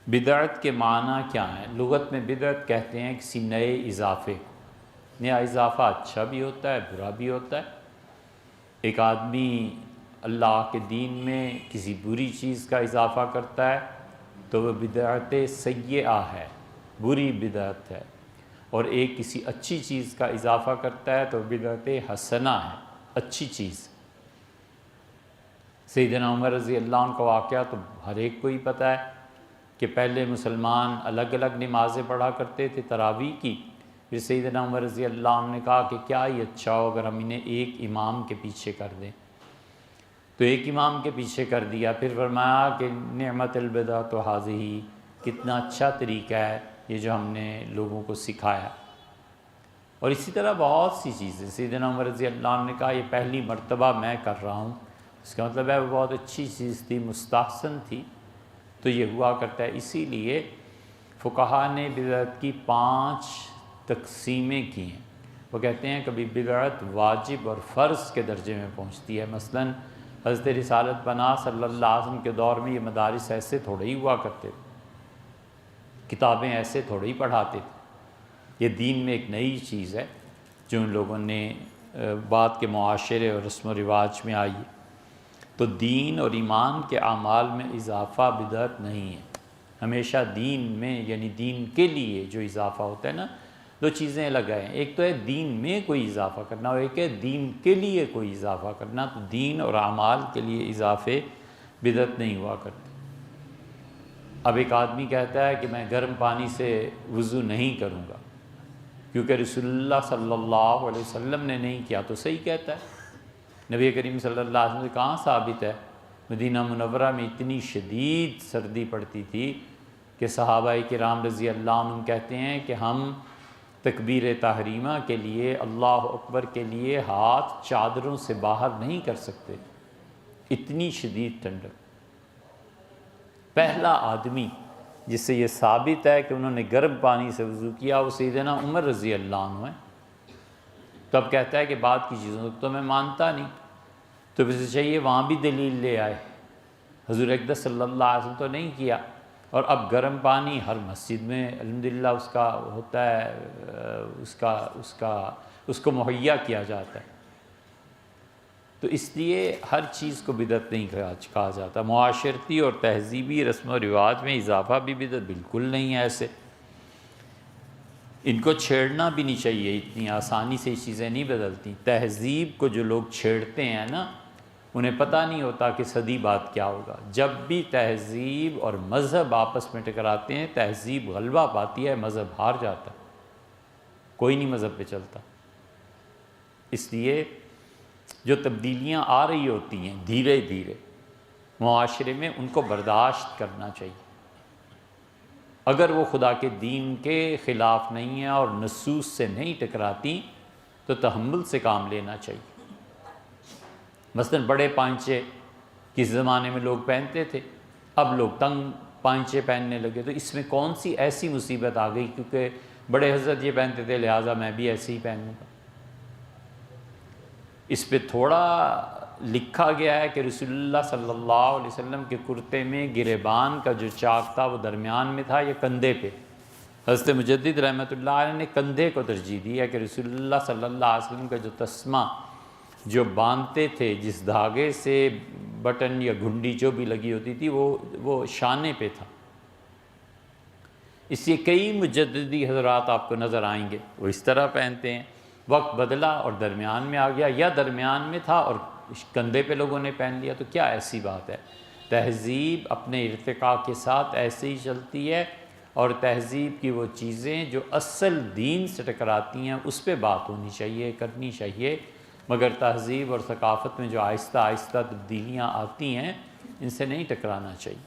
بدعت کے معنی کیا ہیں؟ لغت میں بدعت کہتے ہیں کسی نئے اضافے کو۔ نیا اضافہ اچھا بھی ہوتا ہے، برا بھی ہوتا ہے۔ ایک آدمی اللہ کے دین میں کسی بری چیز کا اضافہ کرتا ہے تو وہ بدعت سیئہ ہے، بری بدعت ہے، اور ایک کسی اچھی چیز کا اضافہ کرتا ہے تو بدعت حسنہ ہے، اچھی چیز۔ سیدنا عمر رضی اللہ عنہ کا واقعہ تو ہر ایک کو ہی پتہ ہے کہ پہلے مسلمان الگ الگ نمازیں پڑھا کرتے تھے تراویح کی، پھر سیدنا عمر رضی اللہ عنہ نے کہا کہ کیا ہی اچھا ہو اگر ہم انہیں ایک امام کے پیچھے کر دیں، تو ایک امام کے پیچھے کر دیا۔ پھر فرمایا کہ نعمت البدعۃ ھذہ، کتنا اچھا طریقہ ہے یہ جو ہم نے لوگوں کو سکھایا۔ اور اسی طرح بہت سی چیزیں سیدنا عمر رضی اللہ عنہ نے کہا یہ پہلی مرتبہ میں کر رہا ہوں، اس کا مطلب ہے وہ بہت اچھی چیز تھی، مستحسن تھی، تو یہ ہوا کرتا ہے۔ اسی لیے فقہاء نے بدعت کی 5 تقسیمیں کی ہیں۔ وہ کہتے ہیں کبھی بدعت واجب اور فرض کے درجے میں پہنچتی ہے۔ مثلا حضرت رسالت پناہ صلی اللہ علیہ وسلم کے دور میں یہ مدارس ایسے تھوڑے ہی ہوا کرتے تھے، کتابیں ایسے تھوڑے ہی پڑھاتے تھے۔ یہ دین میں ایک نئی چیز ہے جو ان لوگوں نے بعد کے معاشرے اور رسم و رواج میں آئی۔ تو دین اور ایمان کے اعمال میں اضافہ بدعت نہیں ہے۔ ہمیشہ دین میں یعنی دین کے لیے جو اضافہ ہوتا ہے نا، 2 چیزیں الگ ہیں، ایک تو ہے دین میں کوئی اضافہ کرنا اور ایک ہے دین کے لیے کوئی اضافہ کرنا۔ تو دین اور اعمال کے لیے اضافے بدعت نہیں ہوا کرتے۔ اب ایک آدمی کہتا ہے کہ میں گرم پانی سے وضو نہیں کروں گا کیونکہ رسول اللہ صلی اللہ علیہ وسلم نے نہیں کیا، تو صحیح کہتا ہے۔ نبی کریم صلی اللہ علیہ وسلم سے کہاں ثابت ہے؟ مدینہ منورہ میں اتنی شدید سردی پڑتی تھی کہ صحابہ کرام رضی اللہ عنہم کہتے ہیں کہ ہم تکبیر تحریمہ کے لیے، اللہ اکبر کے لیے ہاتھ چادروں سے باہر نہیں کر سکتے، اتنی شدید ٹھنڈک۔ پہلا آدمی جس سے یہ ثابت ہے کہ انہوں نے گرم پانی سے وضو کیا وہ سیدنا عمر رضی اللہ عنہ ہے۔ تو اب کہتا ہے کہ بعد کی چیزوں تو میں مانتا نہیں، تو اسے چاہیے وہاں بھی دلیل لے آئے۔ حضور اقدس صلی اللہ علیہ وسلم تو نہیں کیا، اور اب گرم پانی ہر مسجد میں الحمدللہ اس کا ہوتا ہے، اس کو مہیا کیا جاتا ہے۔ تو اس لیے ہر چیز کو بدعت نہیں کہا جاتا۔ معاشرتی اور تہذیبی رسم و رواج میں اضافہ بھی بدعت بالکل نہیں ہے ایسے، ان کو چھیڑنا بھی نہیں چاہیے، اتنی آسانی سے یہ چیزیں نہیں بدلتی۔ تہذیب کو جو لوگ چھیڑتے ہیں نا، انہیں پتہ نہیں ہوتا کہ صدی بعد کیا ہوگا۔ جب بھی تہذیب اور مذہب آپس میں ٹکراتے ہیں، تہذیب غلبہ پاتی ہے، مذہب ہار جاتا ہے، کوئی نہیں مذہب پہ چلتا۔ اس لیے جو تبدیلیاں آ رہی ہوتی ہیں دھیرے دھیرے معاشرے میں، ان کو برداشت کرنا چاہیے۔ اگر وہ خدا کے دین کے خلاف نہیں ہیں اور نصوص سے نہیں ٹکراتی تو تحمل سے کام لینا چاہیے۔ مثلا بڑے پائنچے کس زمانے میں لوگ پہنتے تھے، اب لوگ تنگ پائنچے پہننے لگے، تو اس میں کون سی ایسی مصیبت آ گئی کیونکہ بڑے حضرت یہ پہنتے تھے لہٰذا میں بھی ایسے ہی پہنوں گا؟ اس پہ تھوڑا لکھا گیا ہے کہ رسول اللہ صلی اللہ علیہ وسلم کے کرتے میں گریبان کا جو چاک تھا وہ درمیان میں تھا یا کندھے پہ؟ حضرت مجدد رحمۃ اللہ علیہ نے کندھے کو ترجیح دی ہے کہ رسول اللہ صلی اللہ علیہ وسلم کا جو تسمہ جو باندھتے تھے، جس دھاگے سے بٹن یا گھنڈی جو بھی لگی ہوتی تھی وہ شانے پہ تھا۔ اس لیے کئی مجددی حضرات آپ کو نظر آئیں گے وہ اس طرح پہنتے ہیں۔ وقت بدلا اور درمیان میں آ گیا، یا درمیان میں تھا اور کندھے پہ لوگوں نے پہن لیا، تو کیا ایسی بات ہے؟ تہذیب اپنے ارتقاء کے ساتھ ایسے ہی چلتی ہے، اور تہذیب کی وہ چیزیں جو اصل دین سے ٹکراتی ہیں اس پہ بات ہونی چاہیے، کرنی چاہیے، مگر تہذیب اور ثقافت میں جو آہستہ آہستہ تبدیلیاں آتی ہیں ان سے نہیں ٹکرانا چاہیے۔